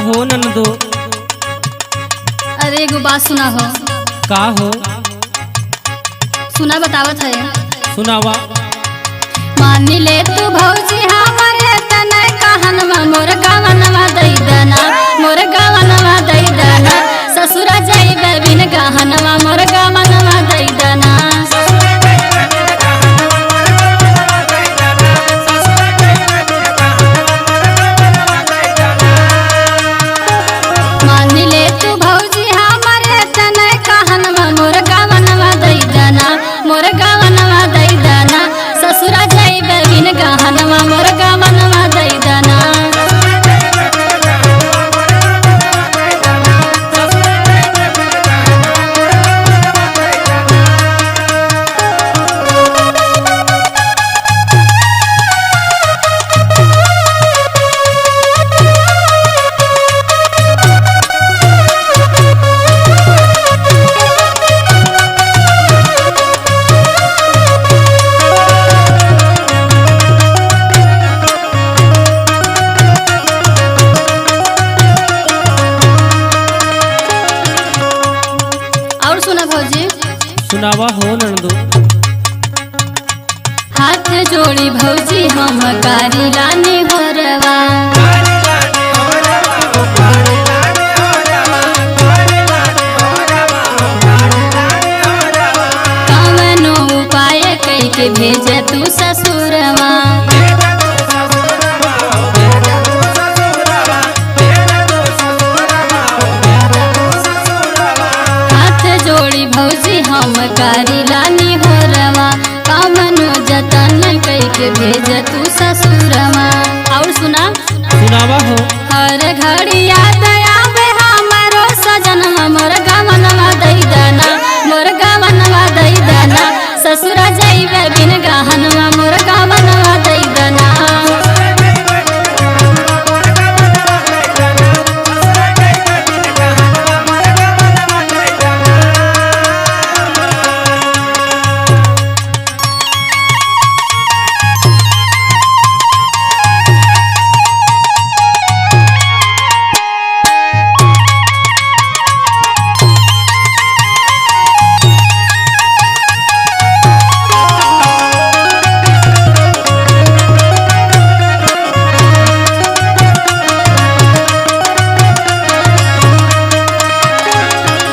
हो नंदो। अरे एगो बात सुना हो। का हो? सुना बतावत है। सुनावा। मान ले तू भौजी हमारे तने कहनवा मोर गावनवा दई देना, मोर गावनवा दई देना। ससुरा जाइबे बिन गहनवा मोर गावनवा दई देना। मान ले तू भौजी हमारे तने कहनवा मोर गावनवा दई देना, मोर गावनवा दई देना। ससुरा जाइबे बिन गहनवा मोर गावनवा दई देना। और सुना भौजी। सुनावा हो नंदो। हाथ जोड़ी भौजी हम कारी लानी भरवा। कवनो उपाय कई के भेज तू ससुरवा। हाथ जोड़ी भौजी हम कारी लानी भरवा। कवनो जतन कई के भेज तू ससुरवा। और सुना। सुनावा हो। हर घड़ी याद आवे हमरो सजनवा मोर गावनवा दई देना, मोर गावनवा दई देना। ससुरा जाइबे बिन गहनवा मोर गावनवा दई देना।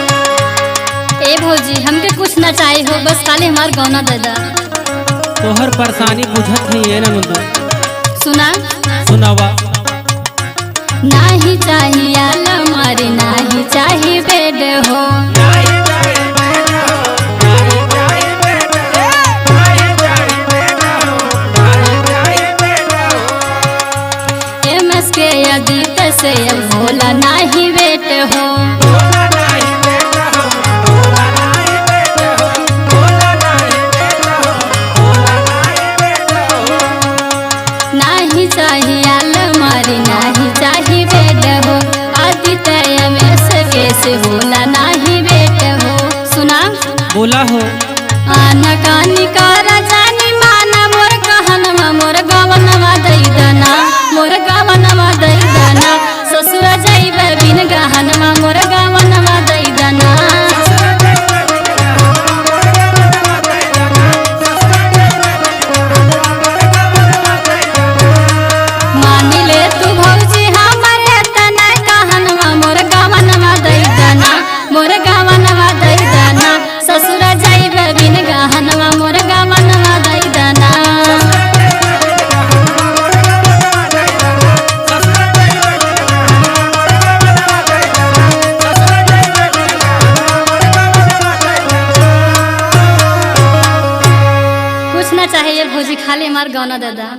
ए भौजी हमके कुछ ना चाहिए हो, बस खाली हमार गौना दे दा। तोहर परेशानी बुझत नहीं है नंदो। सुना। सुनावा। नाही चाहिए अलमारी, नाही चाहिए बेड हो। एमएस के अदीत से भोला नाही बेट हो। नाही चाहिए अलमारी, नाही चाहिए बेड हो। आदित्य एमएस के से भोला नाही बेट हो। सुना। बोला हो। आना कानी कर जानी माना मोर कहनवा मोर गावनवा दई देना, मोर गावनवा दई देना। ससुरा जाइबे बिन गहनवा मोर गावनवा दई देना। मान ले तू भौजी हमारे तने कहनवा मोर गावनवा दई देना, मोर गावनवा दई देना। ससुरा जाइबे बिन गहनवा मोर गावनवा दई देना। कुछ ना चाहिए भौजी, खाली हमार गौना दे दा।